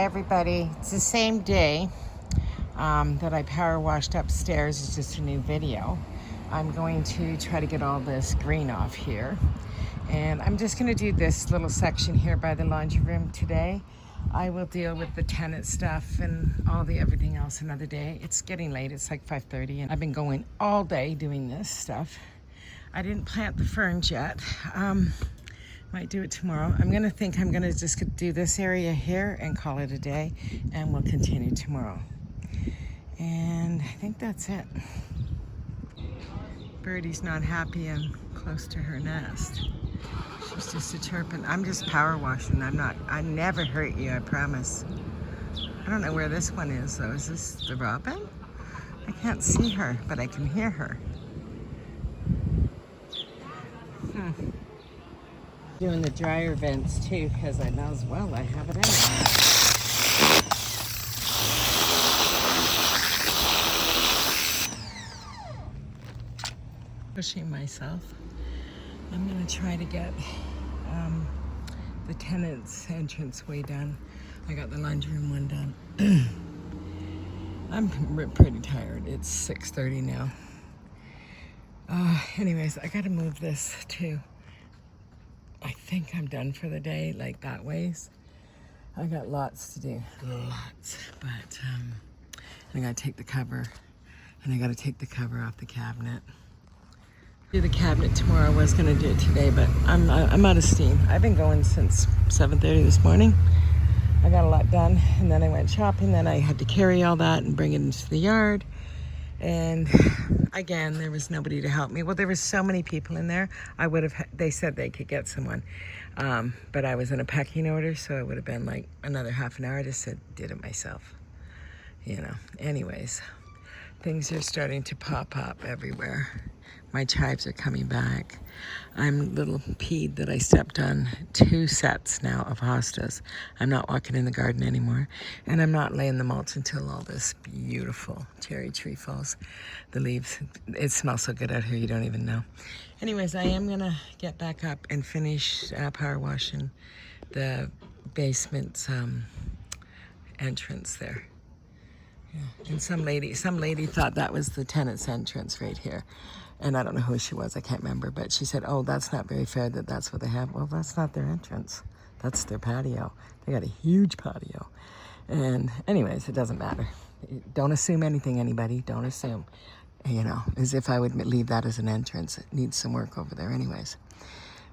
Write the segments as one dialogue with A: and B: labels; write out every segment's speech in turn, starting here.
A: Everybody, it's the same day that I power washed upstairs. It's just a new video. I'm going to try to get all this green off here, and I'm just going to do this little section here by the laundry room today. I will deal with the tenant stuff and all the everything else another day. It's getting late. It's like 5:30 and I've been going all day doing this stuff. I didn't plant the ferns yet. Might do it tomorrow. I'm gonna just do this area here and call it a day, and we'll continue tomorrow. And I think that's it. Birdie's not happy I'm close to her nest. She's just a chirping. I'm just power washing. I never hurt you, I promise. I don't know where this one is though. Is this the robin? I can't see her, but I can hear her. Doing the dryer vents too, because I know as well I have it in. Pushing myself. I'm gonna try to get the tenant's entrance way done. I got the laundry room one done. I'm pretty tired. It's 6:30 now. Anyways, I gotta move this too. I think I'm done for the day, like that ways. I got lots to do, lots. But I gotta take the cover, and I gotta take the cover off the cabinet. Do the cabinet tomorrow. I was gonna do it today, but I'm out of steam. I've been going since 7:30 this morning. I got a lot done, and then I went shopping. Then I had to carry all that and bring it into the yard. And again, there was nobody to help me. Well, there were so many people in there. They said they could get someone. But I was in a pecking order, so it would have been like another half an hour. I just did it myself. Anyways, things are starting to pop up everywhere. My chives are coming back. I'm a little peed that I stepped on 2 sets now of hostas. I'm not walking in the garden anymore, and I'm not laying the mulch until all this beautiful cherry tree falls. The leaves, it smells so good out here you don't even know. Anyways, I am gonna get back up and finish power washing the basement's entrance there. Yeah. And some lady thought that was the tenant's entrance right here. And I don't know who she was, I can't remember, but she said, oh, that's not very fair that that's what they have. Well, that's not their entrance. That's their patio. They got a huge patio. And anyways, it doesn't matter. Don't assume anything, anybody. Don't assume. As if I would leave that as an entrance. It needs some work over there anyways.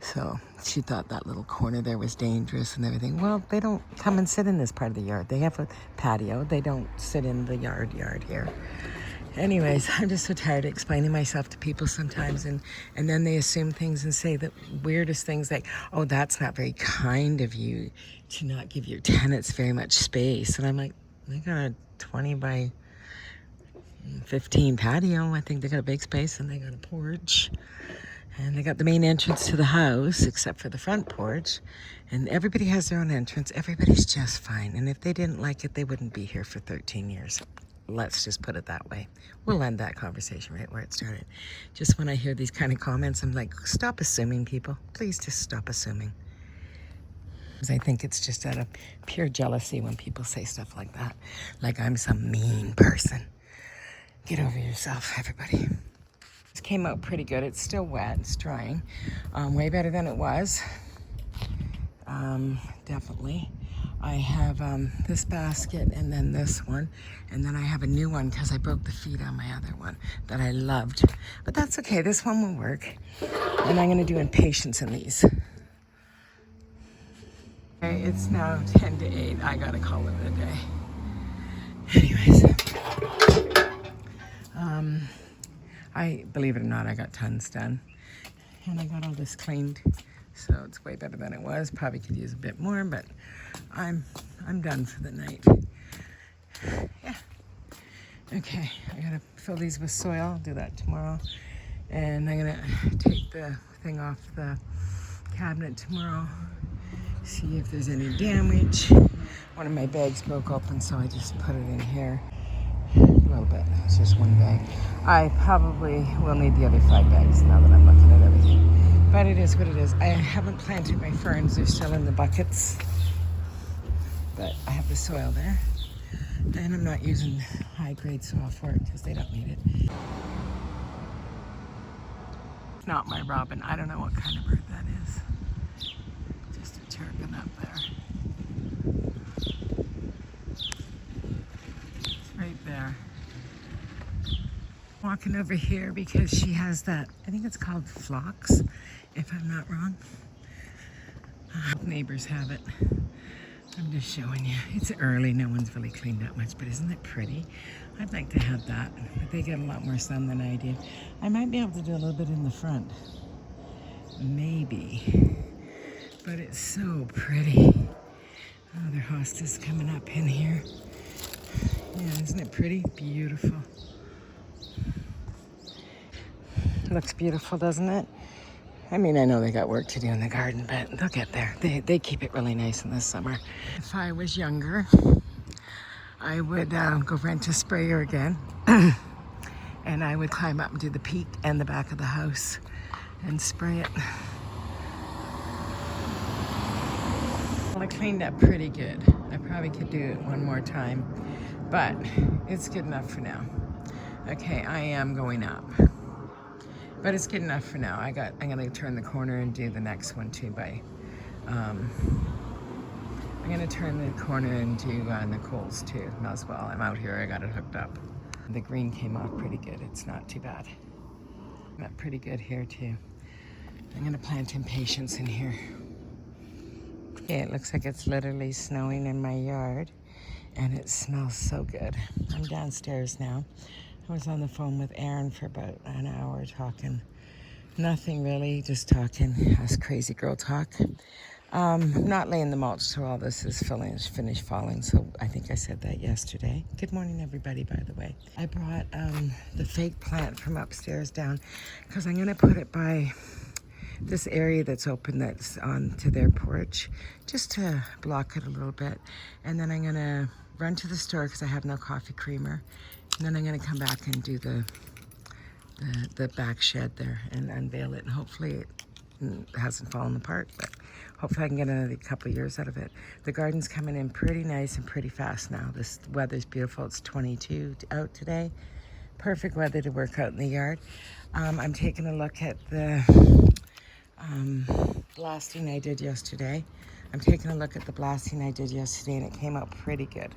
A: So she thought that little corner there was dangerous and everything. Well, they don't come and sit in this part of the yard. They have a patio. They don't sit in the yard here. Anyways, I'm just so tired of explaining myself to people sometimes, and then they assume things and say the weirdest things like, oh, that's not very kind of you to not give your tenants very much space. And I'm like, they got a 20 by 15 patio. I think they got a big space, and they got a porch. And they got the main entrance to the house, except for the front porch. And everybody has their own entrance. Everybody's just fine. And if they didn't like it, they wouldn't be here for 13 years. Let's just put it that way. We'll end that conversation right where it started. Just when I hear these kind of comments, I'm like, stop assuming, people. Please just stop assuming. Because I think it's just out of pure jealousy when people say stuff like that. Like I'm some mean person. Get over yourself, everybody. This came out pretty good. It's still wet. It's drying. Way better than it was. Definitely. I have this basket and then this one, and then I have a new one because I broke the feet on my other one that I loved. But that's okay, this one will work. And I'm gonna do impatience in these. Okay, it's now 10 to 8. I gotta call it a day. Anyways, believe it or not, I got tons done. And I got all this cleaned. So it's way better than it was. Probably could use a bit more, but I'm done for the night. Yeah. Okay, I gotta fill these with soil. I'll do that tomorrow. And I'm gonna take the thing off the cabinet tomorrow. See if there's any damage. One of my bags broke open, so I just put it in here. A little bit. It's just one bag. I probably will need the other 5 bags now that I'm looking at everything. But it is what it is. I haven't planted my ferns. They're still in the buckets. but I have the soil there. And I'm not using high-grade soil for it because they don't need it. It's not my robin. I don't know what kind of bird that is. Just a chirping up there. It's right there. Walking over here because she has that, I think it's called phlox, if I'm not wrong. Neighbors have it. I'm just showing you. It's early, no one's really cleaned up much, but isn't it pretty? I'd like to have that, but they get a lot more sun than I do. I might be able to do a little bit in the front. Maybe. But it's so pretty. Oh, their hostas coming up in here. Yeah, isn't it pretty? Beautiful. Looks beautiful, doesn't it? I mean, I know they got work to do in the garden, but they'll get there. They keep it really nice in the summer. If I was younger, I would go rent a sprayer again. And I would climb up and do the peak and the back of the house and spray it. Well, I cleaned up pretty good. I probably could do it one more time, but it's good enough for now. Okay, I am going up. But it's good enough for now. I'm gonna turn the corner and do the next one too I'm gonna turn the corner and do Nicole's too as well. I'm out here, I got it hooked up. The green came off pretty good. It's not too bad. Got pretty good here too. I'm gonna plant impatiens in here. Okay, it looks like it's literally snowing in my yard and it smells so good. I'm downstairs now. I was on the phone with Aaron for about an hour talking. Nothing really, just talking, us crazy girl talk. I'm not laying the mulch till all this is finished falling, so I think I said that yesterday. Good morning, everybody, by the way. I brought the fake plant from upstairs down because I'm going to put it by this area that's open that's on to their porch just to block it a little bit. And then I'm going to run to the store because I have no coffee creamer. And then I'm going to come back and do the back shed there and unveil it. And hopefully it hasn't fallen apart, but hopefully I can get another couple of years out of it. The garden's coming in pretty nice and pretty fast now. This weather's beautiful. It's 22 out today. Perfect weather to work out in the yard. I'm taking a look at the blasting I did yesterday. I'm taking a look at the blasting I did yesterday and it came out pretty good.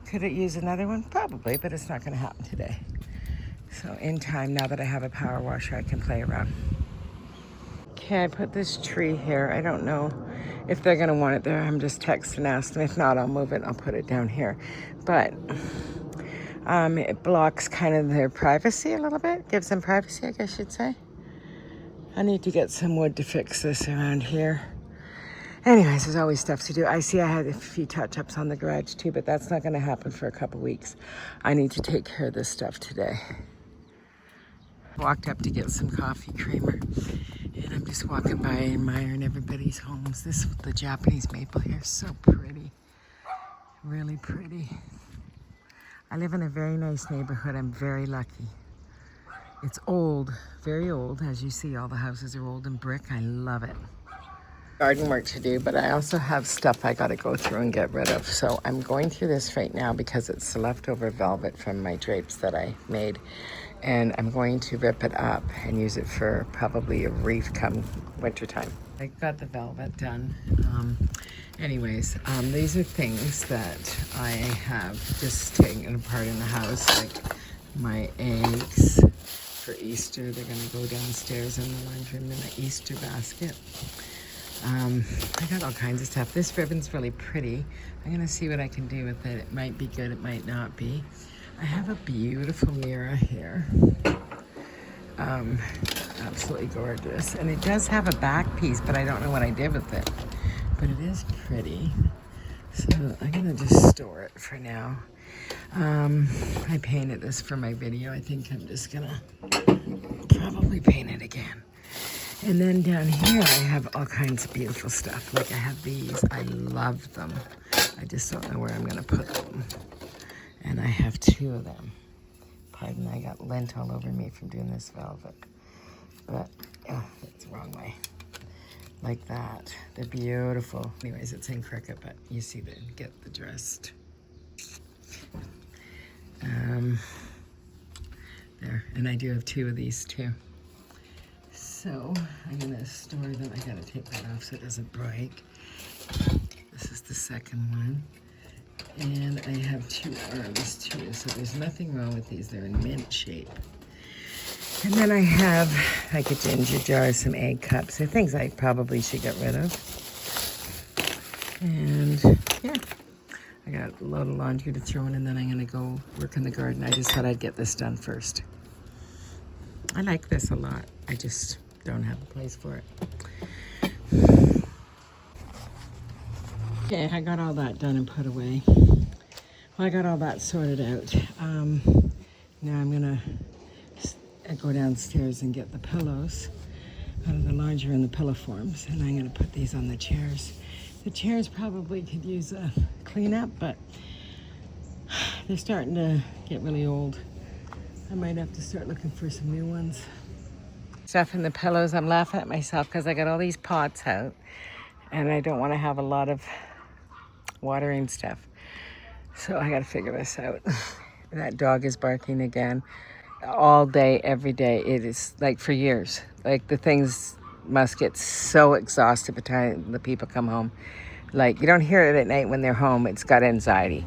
A: Could it use another one? Probably, but it's not going to happen today. So in time, now that I have a power washer, I can play around. Okay, I put this tree here. I don't know if they're going to want it there. I'm just texting and asking. If not, I'll move it and I'll put it down here. But it blocks kind of their privacy a little bit. Gives them privacy, I guess you'd say. I need to get some wood to fix this around here. Anyways, there's always stuff to do. I see I had a few touch-ups on the garage too, but that's not going to happen for a couple weeks. I need to take care of this stuff today. Walked up to get some coffee creamer, and I'm just walking by admiring everybody's homes. The Japanese maple here is so pretty, really pretty. I live in a very nice neighborhood. I'm very lucky. It's old, very old. As you see, all the houses are old and brick. I love it. Garden work to do, but I also have stuff I got to go through and get rid of. So I'm going through this right now because it's the leftover velvet from my drapes that I made. And I'm going to rip it up and use it for probably a wreath come wintertime. I got the velvet done. These are things that I have just taken apart in the house, like my eggs for Easter. They're gonna go downstairs in the laundry room in the Easter basket. I got all kinds of stuff. This ribbon's really pretty. I'm gonna see what I can do with it. It might be good, it might not be. I have a beautiful mirror here. Absolutely gorgeous. And it does have a back piece, but I don't know what I did with it. But it is pretty. So I'm gonna just store it for now. I painted this for my video. I think I'm just gonna probably paint it again. And then down here, I have all kinds of beautiful stuff. Like I have these, I love them. I just don't know where I'm gonna put them. And I have two of them. Pardon, I got lint all over me from doing this velvet. But, oh, that's the wrong way. like that. They're beautiful. Anyways, it's in cricket, but you see get the dressed. There, and I do have 2 of these too. So I'm gonna store them. I gotta take that off so it doesn't break. This is the second one. And I have 2 arms too, so there's nothing wrong with these. They're in mint shape. And then I have like a ginger jar, some egg cups. They're things I probably should get rid of. And yeah, I got a load of laundry to throw in, and then I'm gonna go work in the garden. I just thought I'd get this done first. I like this a lot. I just don't have a place for it. Okay, I got all that done and put away. Well, I got all that sorted out. Now I'm gonna go downstairs and get the pillows out of the laundry and the pillow forms, and I'm gonna put these on the chairs. The chairs probably could use a cleanup, but they're starting to get really old. I might have to start looking for some new ones. Stuff in the pillows. I'm laughing at myself because I got all these pots out and I don't want to have a lot of watering stuff. So I got to figure this out. That dog is barking again all day, every day. It is like for years. Like the things must get so exhausted by the time the people come home. Like you don't hear it at night when they're home. It's got anxiety.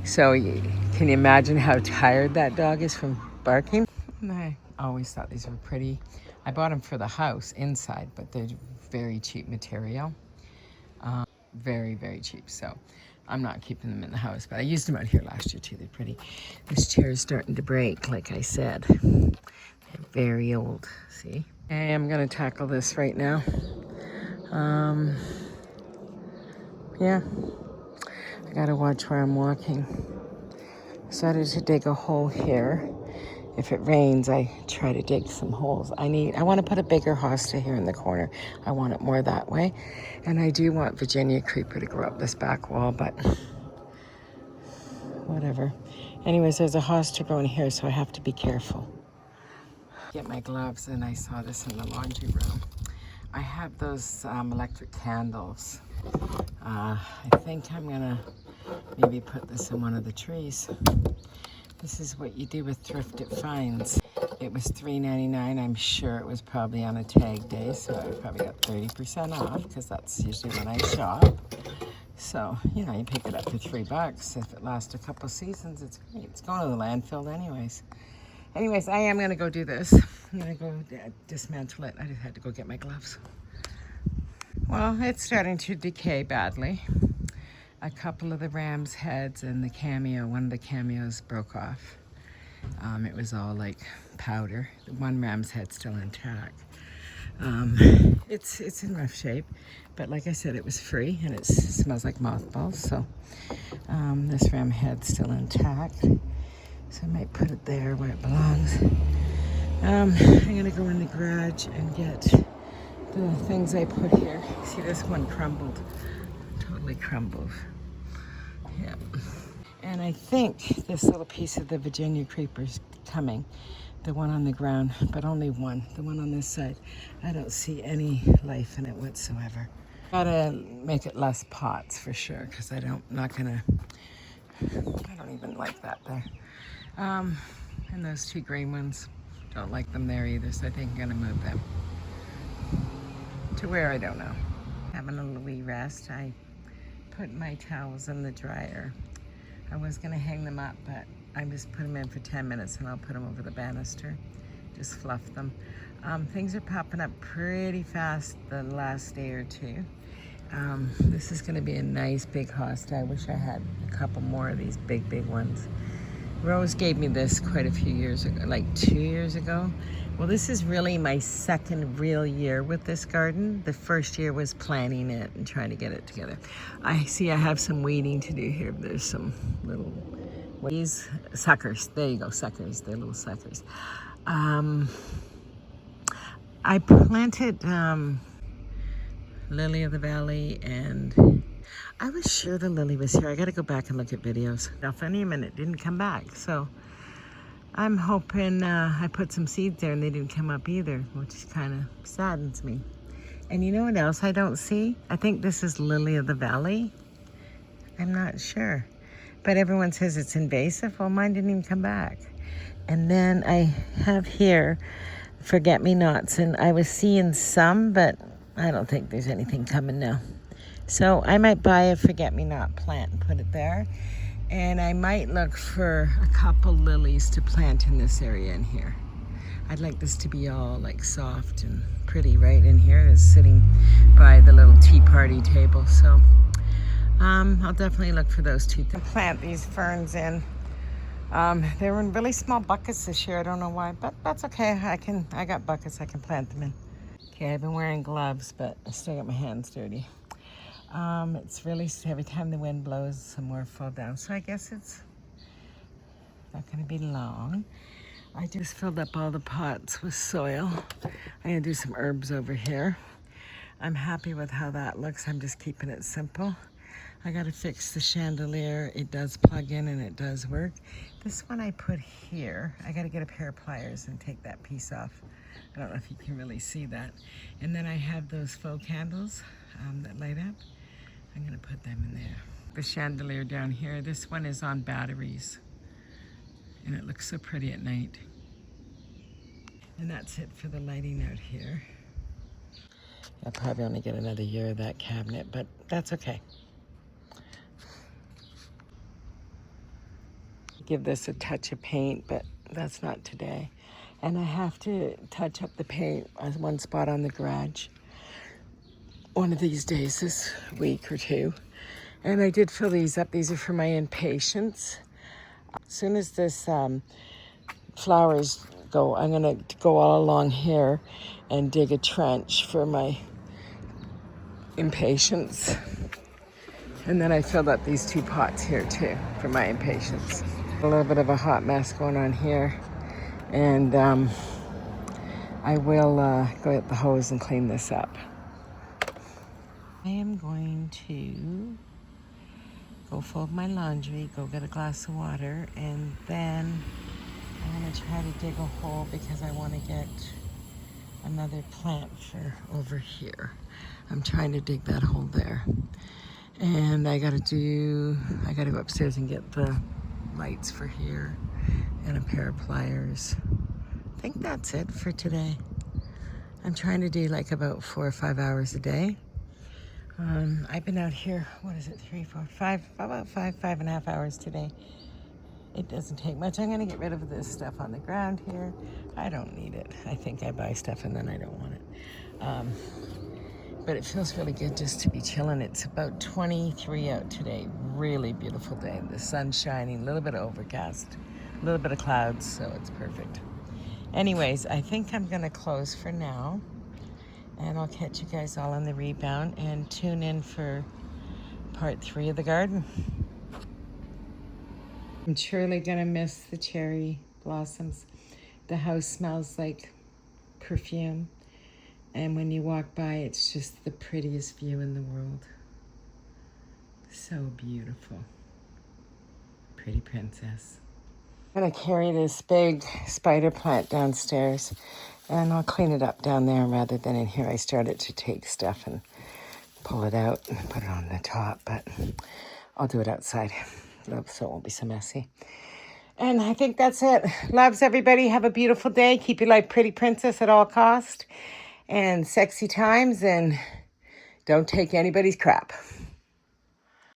A: So can you imagine how tired that dog is from barking? And I always thought these were pretty. I bought them for the house inside, but they're very cheap material. Very, very cheap. So I'm not keeping them in the house, but I used them out here last year too. They're pretty. This chair is starting to break, like I said. They're very old, see? Okay, I'm gonna tackle this right now. Yeah, I gotta watch where I'm walking. Started to dig a hole here. If it rains, I try to dig some holes. I want to put a bigger hosta here in the corner. I want it more that way. And I do want Virginia creeper to grow up this back wall, but whatever. Anyways, there's a hosta growing here, so I have to be careful. Get my gloves, and I saw this in the laundry room. I have those electric candles. I think I'm gonna maybe put this in one of the trees. This is what you do with thrifted finds. It was $3.99. I'm sure it was probably on a tag day, so I probably got 30% off because that's usually when I shop. So, you know, you pick it up for $3. If it lasts a couple seasons, it's great. It's going to the landfill anyways. Anyways, I am going to go do this. I'm going to go dismantle it. I just had to go get my gloves. Well, it's starting to decay badly. A couple of the ram's heads and the cameo, one of the cameos broke off. It was all like powder. The one ram's head's still intact. It's in rough shape, but like I said, it was free and it smells like mothballs. So this ram head's still intact. So I might put it there where it belongs. I'm gonna go in the garage and get the things I put here. See, this one crumbled. Totally crumbled. Yeah. And I think this little piece of the Virginia creeper's coming. The one on the ground, but only one. The one on this side. I don't see any life in it whatsoever. Gotta make it less pots for sure, because I don't even like that there. And those 2 green ones, don't like them there either, so I think I'm gonna move them. To where, I don't know. Having a little wee rest. I put my towels in the dryer. I was gonna hang them up, but I just put them in for 10 minutes and I'll put them over the banister. Just fluff them. Things are popping up pretty fast the last day or 2. This is gonna be a nice big hosta. I wish I had a couple more of these big ones. Rose gave me this quite a few years ago, like 2 years ago. Well, this is really my second real year with this garden. The first year was planning it and trying to get it together. I have some weeding to do here. There's some little, these suckers. There you go, suckers. They're little suckers. I planted Lily of the Valley, and I was sure the lily was here. I gotta go back and look at videos. Delphinium, and it didn't come back. So I'm hoping I put some seeds there and they didn't come up either, which kind of saddens me. And you know what else I don't see? I think this is lily of the valley. I'm not sure. But everyone says it's invasive. Well, mine didn't even come back. And then I have here forget-me-nots. And I was seeing some, but I don't think there's anything coming now. So I might buy a forget-me-not plant and put it there. And I might look for a couple lilies to plant in this area in here. I'd like this to be all like soft and pretty right in here. It's sitting by the little tea party table. So I'll definitely look for those two things. Plant these ferns in. They were in really small buckets this year. I don't know why, but that's okay. I got buckets I can plant them in. Okay, I've been wearing gloves, but I still got my hands dirty. It's really, every time the wind blows, some more fall down. So I guess it's not going to be long. I just filled up all the pots with soil. I'm going to do some herbs over here. I'm happy with how that looks. I'm just keeping it simple. I got to fix the chandelier. It does plug in and it does work. This one I put here. I got to get a pair of pliers and take that piece off. I don't know if you can really see that. And then I have those faux candles that light up. I'm going to put them in there. The chandelier down here, this one is on batteries. And it looks so pretty at night. And that's it for the lighting out here. I'll probably only get another year of that cabinet, but that's okay. Give this a touch of paint, but that's not today. And I have to touch up the paint on one spot on the garage one of these days, this week or two. And I did fill these up. These are for my impatiens. As soon as this flowers go, I'm gonna go all along here and dig a trench for my impatiens. And then I filled up these two pots here too for my impatiens. A little bit of a hot mess going on here. And I will go get the hose and clean this up. I am going to go fold my laundry, go get a glass of water, and then I'm going to try to dig a hole because I want to get another plant for over here. I'm trying to dig that hole there. And I got to go upstairs and get the lights for here and a pair of pliers. I think that's it for today. I'm trying to do like about 4 or 5 hours a day. I've been out here, what is it, 3, 4, 5, about 5.5 hours today. It doesn't take much. I'm gonna get rid of this stuff on the ground here. I don't need it. I think I buy stuff and then I don't want it. But it feels really good just to be chilling. It's about 23 out today. Really beautiful day. The sun's shining, a little bit of overcast, a little bit of clouds, so it's perfect. Anyways, I think I'm gonna close for now. And I'll catch you guys all on the rebound and tune in for part 3 of the garden. I'm surely gonna miss the cherry blossoms. The house smells like perfume. And when you walk by, it's just the prettiest view in the world. So beautiful. Pretty princess. I'm gonna carry this big spider plant downstairs and I'll clean it up down there rather than in here. I started to take stuff and pull it out and put it on the top, but I'll do it outside so it won't be so messy. And I think that's it. Loves, everybody. Have a beautiful day. Keep your life pretty princess at all cost and sexy times, and don't take anybody's crap.